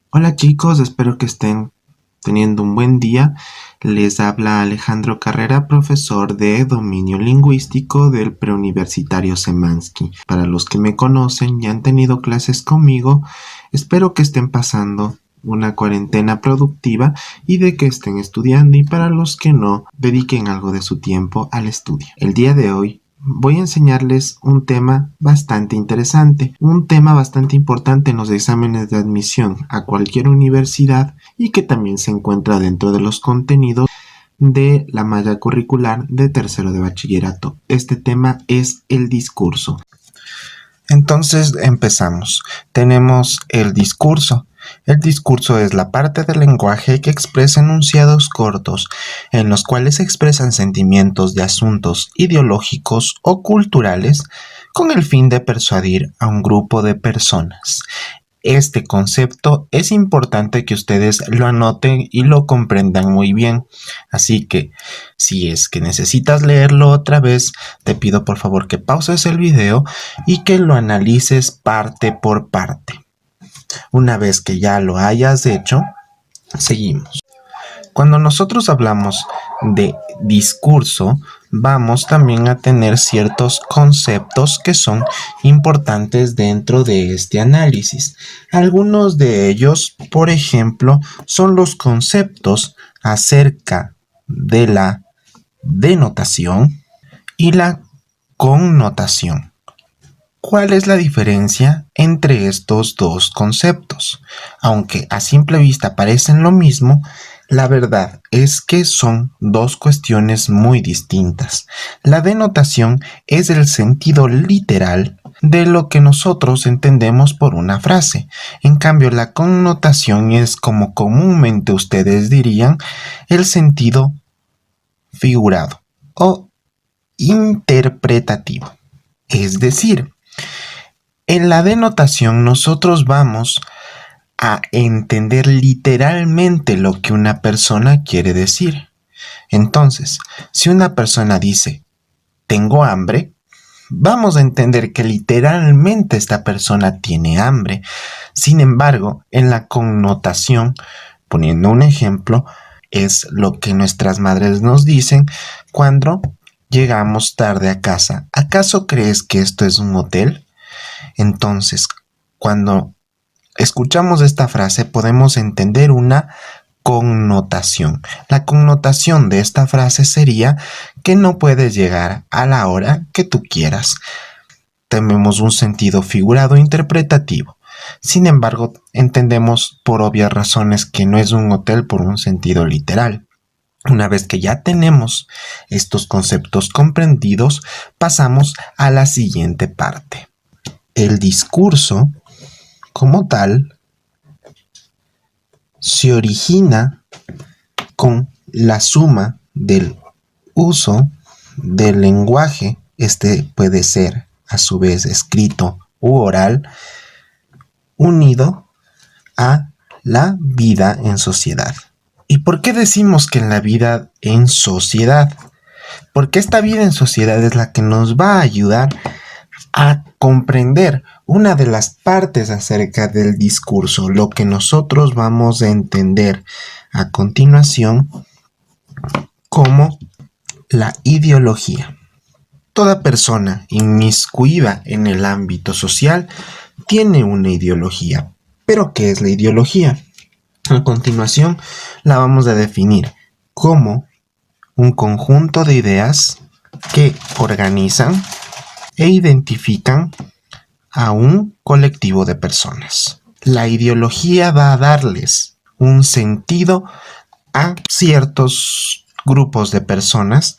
Hola chicos, espero que estén teniendo un buen día. Les habla Alejandro Carrera, profesor de dominio lingüístico del preuniversitario Semansky. Para los que me conocen y han tenido clases conmigo, espero que estén pasando una cuarentena productiva y de que estén estudiando, y para los que no, dediquen algo de su tiempo al estudio. El día de hoy voy a enseñarles un tema bastante interesante, un tema bastante importante en los exámenes de admisión a cualquier universidad y que también se encuentra dentro de los contenidos de la malla curricular de tercero de bachillerato. Este tema es el discurso. Entonces empezamos. Tenemos el discurso. El discurso es la parte del lenguaje que expresa enunciados cortos, en los cuales se expresan sentimientos de asuntos ideológicos o culturales con el fin de persuadir a un grupo de personas. Este concepto es importante que ustedes lo anoten y lo comprendan muy bien. Así que, si es que necesitas leerlo otra vez, te pido por favor que pauses el video y que lo analices parte por parte. Una vez que ya lo hayas hecho, seguimos. Cuando nosotros hablamos de discurso, vamos también a tener ciertos conceptos que son importantes dentro de este análisis. Algunos de ellos, por ejemplo, son los conceptos acerca de la denotación y la connotación. ¿Cuál es la diferencia entre estos dos conceptos? Aunque a simple vista parecen lo mismo, la verdad es que son dos cuestiones muy distintas. La denotación es el sentido literal de lo que nosotros entendemos por una frase. En cambio, la connotación es, como comúnmente ustedes dirían, el sentido figurado o interpretativo. Es decir, en la denotación nosotros vamos a entender literalmente lo que una persona quiere decir. Entonces, si una persona dice, tengo hambre, vamos a entender que literalmente esta persona tiene hambre. Sin embargo, en la connotación, poniendo un ejemplo, es lo que nuestras madres nos dicen cuando llegamos tarde a casa. ¿Acaso crees que esto es un hotel? Entonces, cuando escuchamos esta frase podemos entender una connotación. La connotación de esta frase sería que no puedes llegar a la hora que tú quieras. Tenemos un sentido figurado interpretativo. Sin embargo, entendemos por obvias razones que no es un hotel por un sentido literal. Una vez que ya tenemos estos conceptos comprendidos, pasamos a la siguiente parte. El discurso, como tal, se origina con la suma del uso del lenguaje. Este puede ser, a su vez, escrito u oral, unido a la vida en sociedad. ¿Y por qué decimos que en la vida en sociedad? Porque esta vida en sociedad es la que nos va a ayudar a comprender una de las partes acerca del discurso, lo que nosotros vamos a entender a continuación como la ideología. Toda persona inmiscuida en el ámbito social tiene una ideología. ¿Pero qué es la ideología? A continuación la vamos a definir como un conjunto de ideas que organizan e identifican a un colectivo de personas. La ideología va a darles un sentido a ciertos grupos de personas,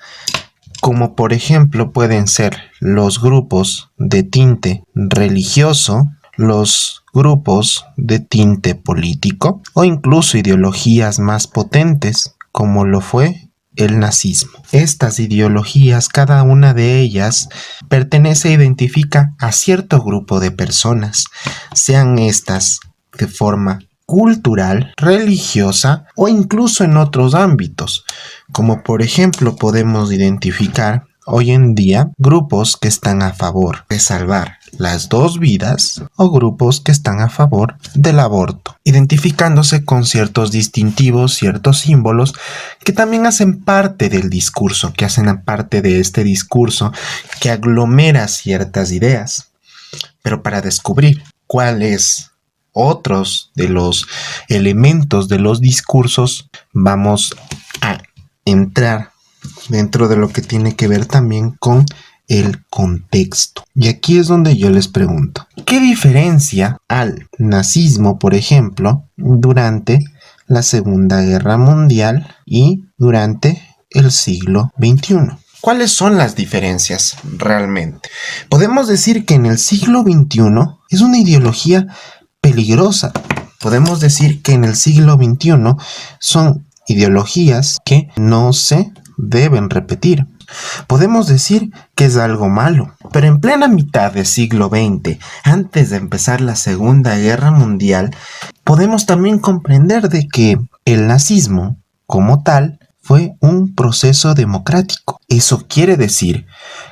como por ejemplo pueden ser los grupos de tinte religioso, los grupos de tinte político o incluso ideologías más potentes como lo fue el nazismo. Estas ideologías, cada una de ellas, pertenece e identifica a cierto grupo de personas, sean estas de forma cultural, religiosa o incluso en otros ámbitos, como por ejemplo podemos identificar hoy en día grupos que están a favor de salvar las dos vidas o grupos que están a favor del aborto, identificándose con ciertos distintivos, ciertos símbolos que también hacen parte del discurso, que hacen parte de este discurso que aglomera ciertas ideas. Pero para descubrir cuáles otros de los elementos de los discursos, vamos a entrar dentro de lo que tiene que ver también con el contexto. Y aquí es donde yo les pregunto, ¿qué diferencia al nazismo, por ejemplo, durante la Segunda Guerra Mundial y durante el siglo XXI? ¿Cuáles son las diferencias realmente? Podemos decir que en el siglo XXI es una ideología peligrosa. Podemos decir que en el siglo XXI son ideologías que no se deben repetir. Podemos decir que es algo malo, pero en plena mitad del siglo XX, antes de empezar la Segunda Guerra Mundial, podemos también comprender de que el nazismo, como tal, fue un proceso democrático. Eso quiere decir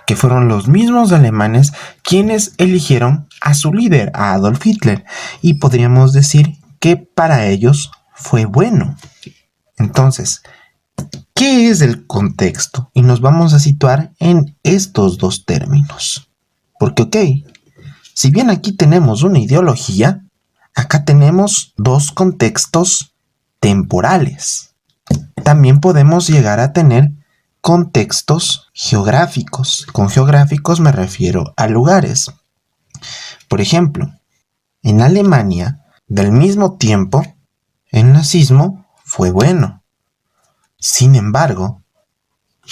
que fueron los mismos alemanes quienes eligieron a su líder, a Adolf Hitler, y podríamos decir que para ellos fue bueno. Entonces, ¿qué es el contexto? Y nos vamos a situar en estos dos términos. Porque, si bien aquí tenemos una ideología, acá tenemos dos contextos temporales. También podemos llegar a tener contextos geográficos. Con geográficos me refiero a lugares. Por ejemplo, en Alemania, del mismo tiempo, el nazismo fue bueno. Sin embargo,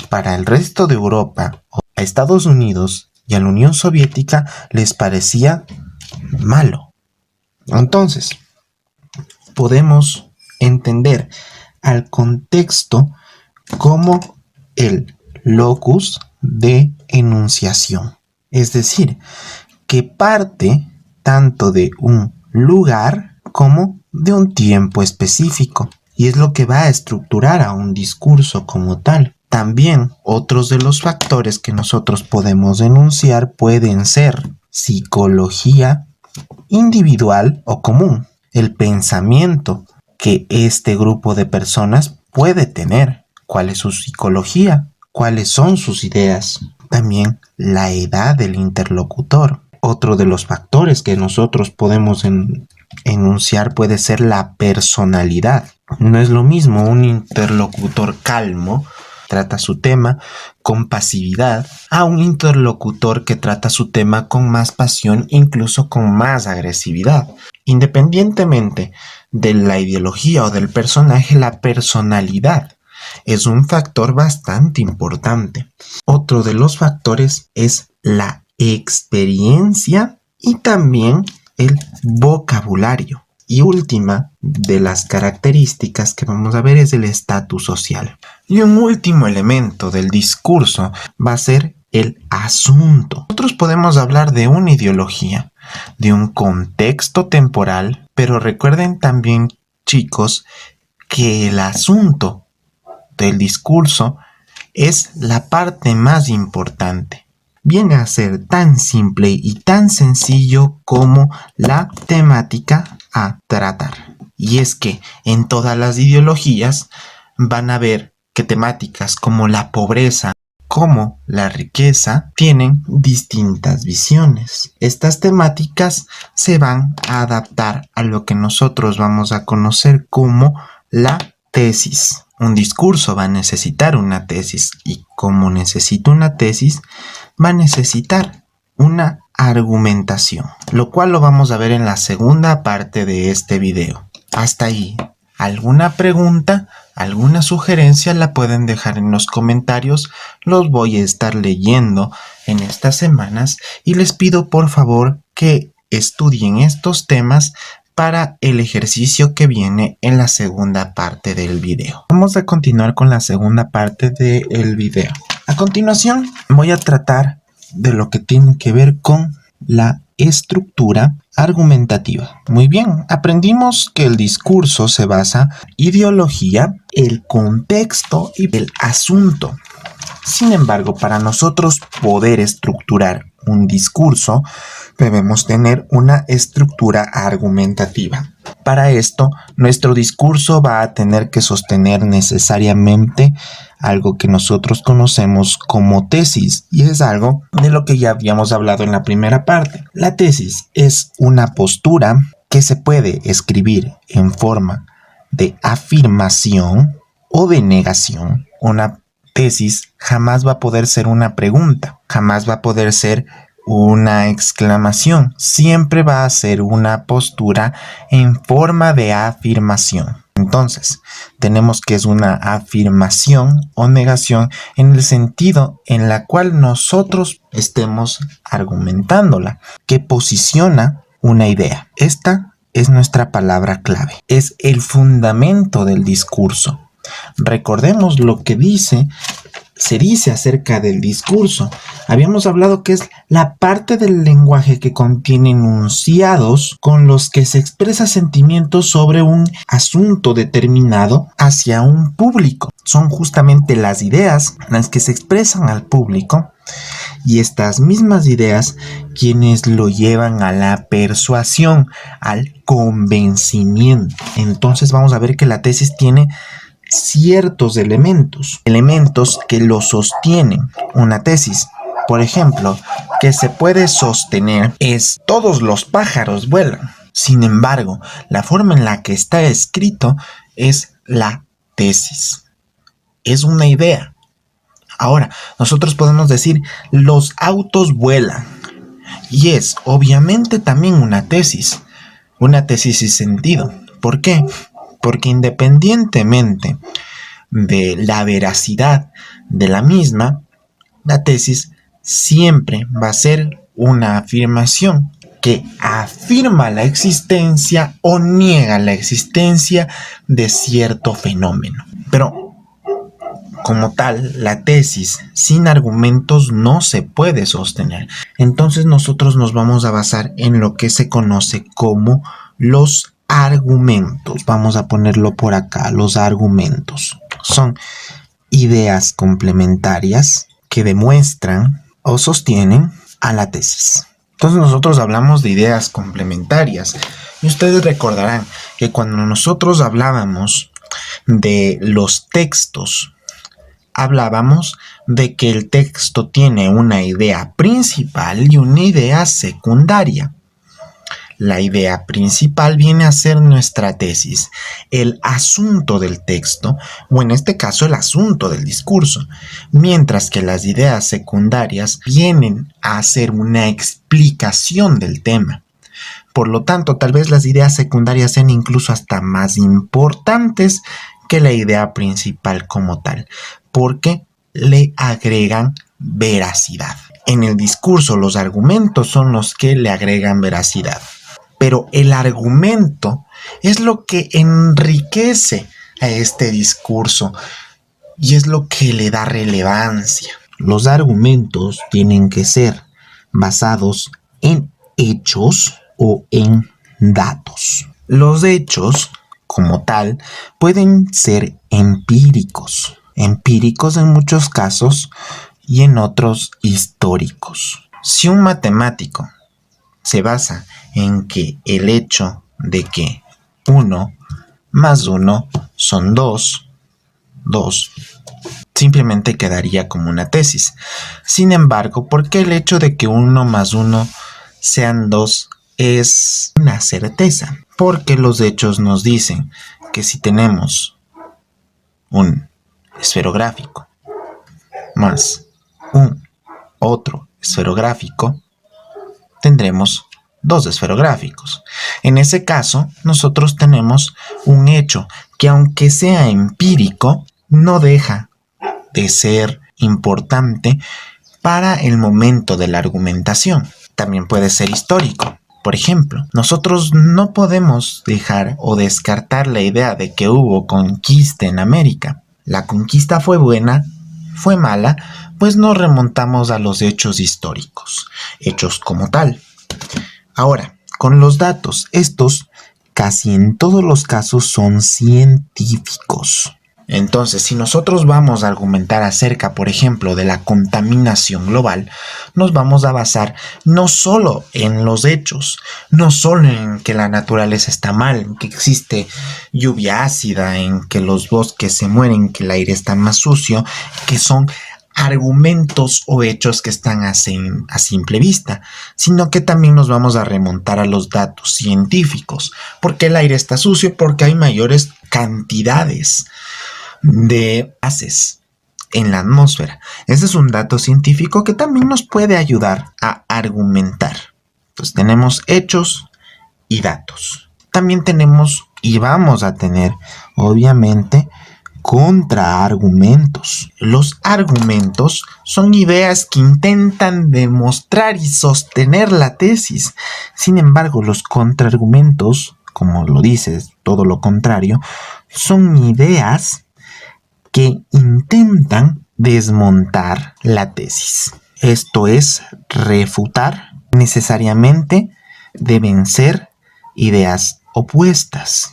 para el resto de Europa, a Estados Unidos y a la Unión Soviética les parecía malo. Entonces, podemos entender al contexto como el locus de enunciación. Es decir, que parte tanto de un lugar como de un tiempo específico. Y es lo que va a estructurar a un discurso como tal. También otros de los factores que nosotros podemos enunciar pueden ser psicología individual o común, el pensamiento que este grupo de personas puede tener, cuál es su psicología, cuáles son sus ideas, también la edad del interlocutor. Otro de los factores que nosotros podemos enunciar puede ser la personalidad. No es lo mismo un interlocutor calmo, trata su tema con pasividad, a un interlocutor que trata su tema con más pasión, incluso con más agresividad. Independientemente de la ideología o del personaje, la personalidad es un factor bastante importante. Otro de los factores es la experiencia y también el vocabulario. Y última de las características que vamos a ver es el estatus social. Y un último elemento del discurso va a ser el asunto. Nosotros podemos hablar de una ideología, de un contexto temporal, pero recuerden también, chicos, que el asunto del discurso es la parte más importante. Viene a ser tan simple y tan sencillo como la temática a tratar. Y es que en todas las ideologías van a ver que temáticas como la pobreza, como la riqueza, tienen distintas visiones. Estas temáticas se van a adaptar a lo que nosotros vamos a conocer como la tesis. Un discurso va a necesitar una tesis y como necesita una tesis, va a necesitar una argumentación, lo cual lo vamos a ver en la segunda parte de este video. Hasta ahí, ¿alguna pregunta, alguna sugerencia? La pueden dejar en los comentarios, los voy a estar leyendo en estas semanas y les pido por favor que estudien estos temas para el ejercicio que viene en la segunda parte del video. Vamos a continuar con la segunda parte del video. A continuación voy a tratar de lo que tiene que ver con la estructura argumentativa. Muy bien, aprendimos que el discurso se basa en ideología, el contexto y el asunto. Sin embargo, para nosotros poder estructurar un discurso, debemos tener una estructura argumentativa. Para esto, nuestro discurso va a tener que sostener necesariamente algo que nosotros conocemos como tesis, y es algo de lo que ya habíamos hablado en la primera parte. La tesis es una postura que se puede escribir en forma de afirmación o de negación. Una tesis jamás va a poder ser una pregunta, jamás va a poder ser una exclamación, siempre va a ser una postura en forma de afirmación. Entonces, tenemos que es una afirmación o negación en el sentido en la cual nosotros estemos argumentándola, que posiciona una idea. Esta es nuestra palabra clave, es el fundamento del discurso. Recordemos lo que se dice acerca del discurso. Habíamos hablado que es la parte del lenguaje que contiene enunciados con los que se expresa sentimientos sobre un asunto determinado hacia un público. Son justamente las ideas las que se expresan al público, y estas mismas ideas quienes lo llevan a la persuasión, al convencimiento. Entonces vamos a ver que la tesis tiene ciertos elementos que lo sostienen. Una tesis, por ejemplo, que se puede sostener es: todos los pájaros vuelan. Sin embargo, la forma en la que está escrito es la tesis. Es una idea. Ahora, nosotros podemos decir: los autos vuelan. Y es obviamente también una tesis sin sentido. ¿Por qué? Porque independientemente de la veracidad de la misma, la tesis siempre va a ser una afirmación que afirma la existencia o niega la existencia de cierto fenómeno. Pero como tal, la tesis sin argumentos no se puede sostener. Entonces nosotros nos vamos a basar en lo que se conoce como los argumentos. Vamos a ponerlo por acá. Los argumentos son ideas complementarias que demuestran o sostienen a la tesis. Entonces nosotros hablamos de ideas complementarias, y ustedes recordarán que cuando nosotros hablábamos de los textos, hablábamos de que el texto tiene una idea principal y una idea secundaria. La idea principal viene a ser nuestra tesis, el asunto del texto, o en este caso el asunto del discurso, mientras que las ideas secundarias vienen a ser una explicación del tema. Por lo tanto, tal vez las ideas secundarias sean incluso hasta más importantes que la idea principal como tal, porque le agregan veracidad. En el discurso, los argumentos son los que le agregan veracidad. Pero el argumento es lo que enriquece a este discurso y es lo que le da relevancia. Los argumentos tienen que ser basados en hechos o en datos. Los hechos, como tal, pueden ser empíricos en muchos casos y en otros históricos. Si un matemático se basa en que el hecho de que 1 más 1 son 2, simplemente quedaría como una tesis. Sin embargo, ¿por qué el hecho de que 1 más 1 sean 2 es una certeza? Porque los hechos nos dicen que si tenemos un esferográfico más un otro esferográfico, tendremos 2 esferográficos. En ese caso, nosotros tenemos un hecho que, aunque sea empírico, no deja de ser importante para el momento de la argumentación. También puede ser histórico. Por ejemplo, nosotros no podemos dejar o descartar la idea de que hubo conquista en América. ¿La conquista fue buena? ¿Fue mala? Pues nos remontamos a los hechos históricos, hechos como tal. Ahora, con los datos, estos casi en todos los casos son científicos. Entonces, si nosotros vamos a argumentar acerca, por ejemplo, de la contaminación global, nos vamos a basar no solo en los hechos, no solo en que la naturaleza está mal, en que existe lluvia ácida, en que los bosques se mueren, que el aire está más sucio, que son argumentos o hechos que están a simple vista, sino que también nos vamos a remontar a los datos científicos. ¿Por qué el aire está sucio? Porque hay mayores cantidades de gases en la atmósfera. Ese es un dato científico que también nos puede ayudar a argumentar. Pues tenemos hechos y datos. También tenemos y vamos a tener, obviamente, contraargumentos. Los argumentos son ideas que intentan demostrar y sostener la tesis. Sin embargo, los contraargumentos, como lo dices, todo lo contrario, son ideas que intentan desmontar la tesis. Esto es refutar. Necesariamente deben ser ideas opuestas.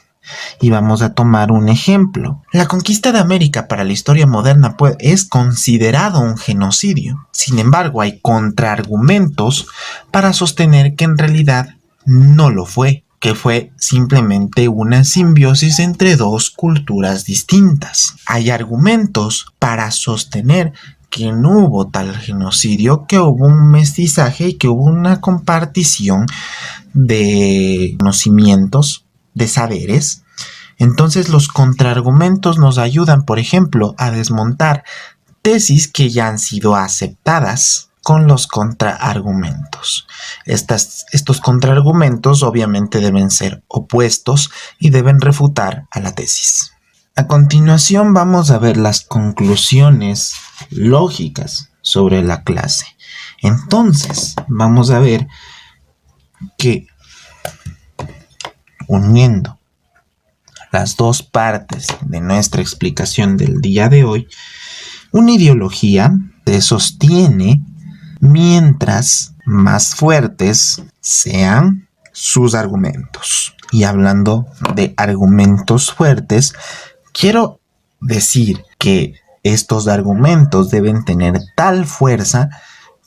Y vamos a tomar un ejemplo. La conquista de América para la historia moderna es considerado un genocidio. Sin embargo, hay contraargumentos para sostener que en realidad no lo fue, que fue simplemente una simbiosis entre dos culturas distintas. Hay argumentos para sostener que no hubo tal genocidio, que hubo un mestizaje y que hubo una compartición de conocimientos, de saberes. Entonces los contraargumentos nos ayudan, por ejemplo, a desmontar tesis que ya han sido aceptadas con los contraargumentos. Estos contraargumentos obviamente deben ser opuestos y deben refutar a la tesis. A continuación vamos a ver las conclusiones lógicas sobre la clase. Entonces vamos a ver que uniendo las dos partes de nuestra explicación del día de hoy, una ideología se sostiene mientras más fuertes sean sus argumentos. Y hablando de argumentos fuertes, quiero decir que estos argumentos deben tener tal fuerza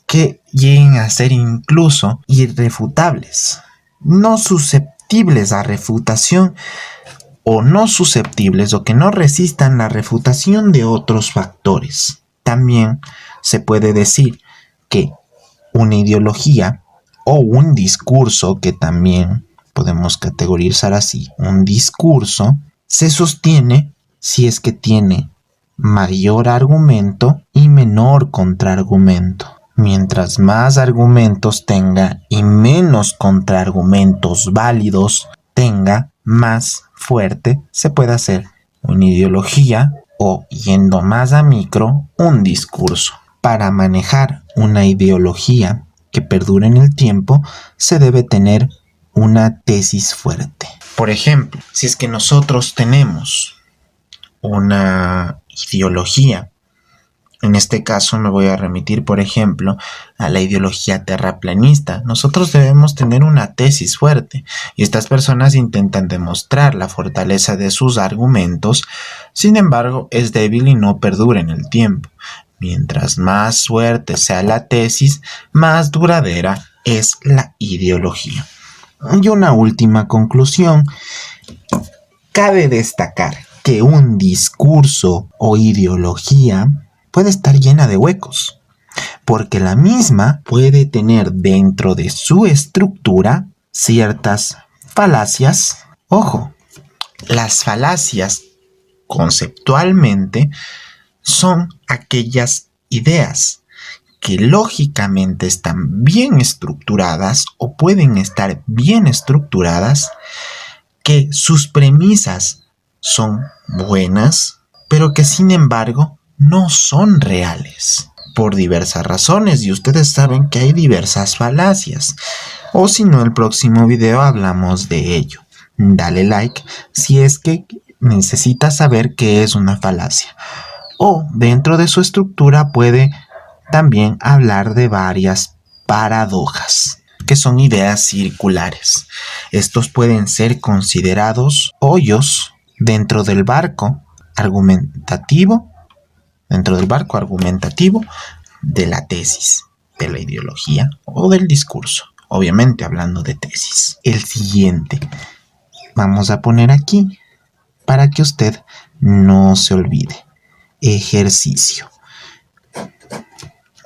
que lleguen a ser incluso irrefutables, no susceptibles a refutación o no susceptibles o que no resistan la refutación de otros factores. También se puede decir que una ideología o un discurso, que también podemos categorizar así, un discurso se sostiene si es que tiene mayor argumento y menor contraargumento. Mientras más argumentos tenga y menos contraargumentos válidos tenga, más fuerte se puede hacer una ideología o, yendo más a micro, un discurso. Para manejar una ideología que perdure en el tiempo, se debe tener una tesis fuerte. Por ejemplo, si es que nosotros tenemos una ideología, en este caso me voy a remitir, por ejemplo, a la ideología terraplanista. Nosotros debemos tener una tesis fuerte y estas personas intentan demostrar la fortaleza de sus argumentos, sin embargo es débil y no perdura en el tiempo. Mientras más fuerte sea la tesis, más duradera es la ideología. Y una última conclusión. Cabe destacar que un discurso o ideología puede estar llena de huecos, porque la misma puede tener dentro de su estructura ciertas falacias. Ojo, las falacias conceptualmente son aquellas ideas que lógicamente están bien estructuradas o pueden estar bien estructuradas, que sus premisas son buenas, pero que sin embargo no son reales por diversas razones, y ustedes saben que hay diversas falacias, o si no, el próximo video hablamos de ello. Dale like si es que necesitas saber qué es una falacia. O dentro de su estructura puede también hablar de varias paradojas, que son ideas circulares. Estos pueden ser considerados hoyos dentro del barco argumentativo, dentro del marco argumentativo de la tesis, de la ideología o del discurso. Obviamente hablando de tesis. El siguiente vamos a poner aquí para que usted no se olvide. Ejercicio.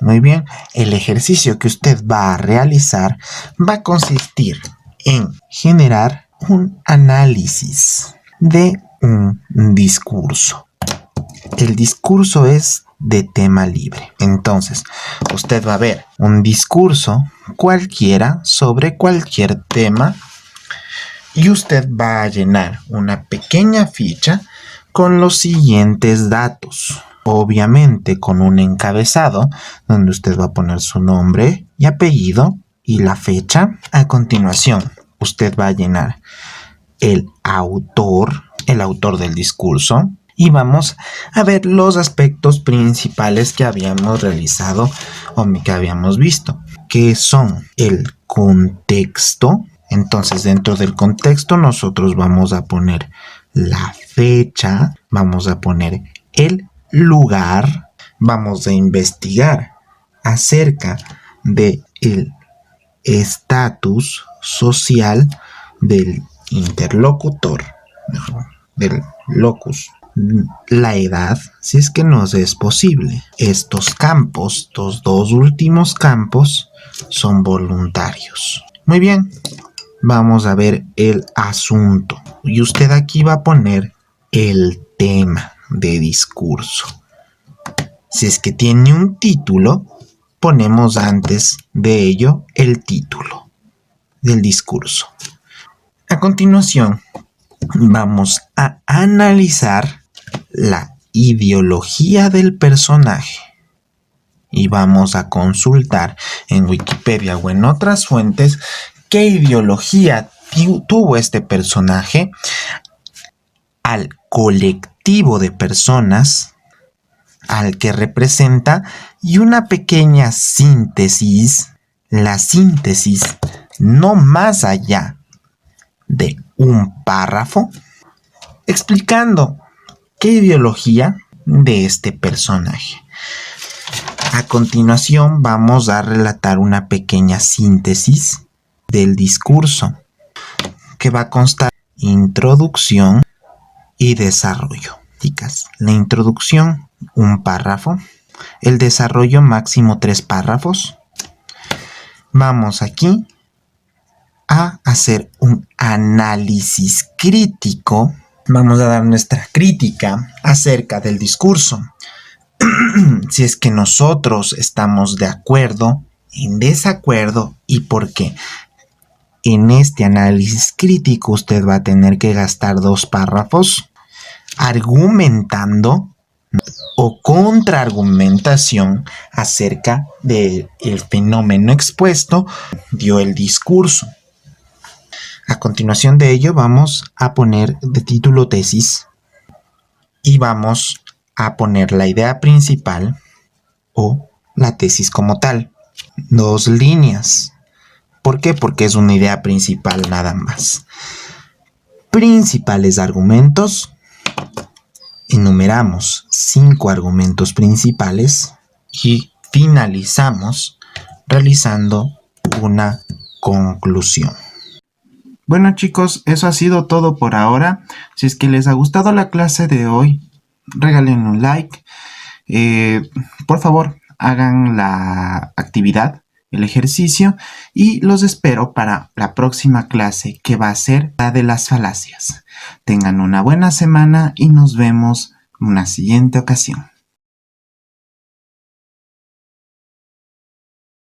Muy bien, el ejercicio que usted va a realizar va a consistir en generar un análisis de un discurso. El discurso es de tema libre. Entonces, usted va a ver un discurso cualquiera sobre cualquier tema y usted va a llenar una pequeña ficha con los siguientes datos. Obviamente con un encabezado donde usted va a poner su nombre y apellido y la fecha. A continuación, usted va a llenar el autor del discurso. Y vamos a ver los aspectos principales que habíamos realizado o que habíamos visto, que son el contexto. Entonces, dentro del contexto nosotros vamos a poner la fecha, vamos a poner el lugar, vamos a investigar acerca del estatus social del interlocutor, del locus, la edad, si es que nos es posible. Estos campos, estos dos últimos campos, son voluntarios. Muy bien, vamos a ver el asunto. Y usted aquí va a poner el tema de discurso. Si es que tiene un título, ponemos antes de ello el título del discurso. A continuación, vamos a analizar la ideología del personaje y vamos a consultar en Wikipedia o en otras fuentes qué ideología tuvo este personaje al colectivo de personas al que representa y una pequeña síntesis, la síntesis no más allá de un párrafo explicando qué ideología de este personaje. A continuación vamos a relatar una pequeña síntesis del discurso que va a constar introducción y desarrollo. Chicas, la introducción, un párrafo, el desarrollo máximo 3 párrafos. Vamos aquí a hacer un análisis crítico. Vamos a dar nuestra crítica acerca del discurso. Si es que nosotros estamos de acuerdo, en desacuerdo y por qué. En este análisis crítico usted va a tener que gastar 2 párrafos argumentando o contraargumentación acerca del fenómeno expuesto, dio el discurso. A continuación de ello vamos a poner de título tesis y vamos a poner la idea principal o la tesis como tal. 2 líneas. ¿Por qué? Porque es una idea principal nada más. Principales argumentos. Enumeramos 5 argumentos principales y finalizamos realizando una conclusión. Bueno chicos, eso ha sido todo por ahora. Si es que les ha gustado la clase de hoy, regalen un like. Por favor, hagan la actividad, el ejercicio, y los espero para la próxima clase que va a ser la de las falacias. Tengan una buena semana y nos vemos en una siguiente ocasión.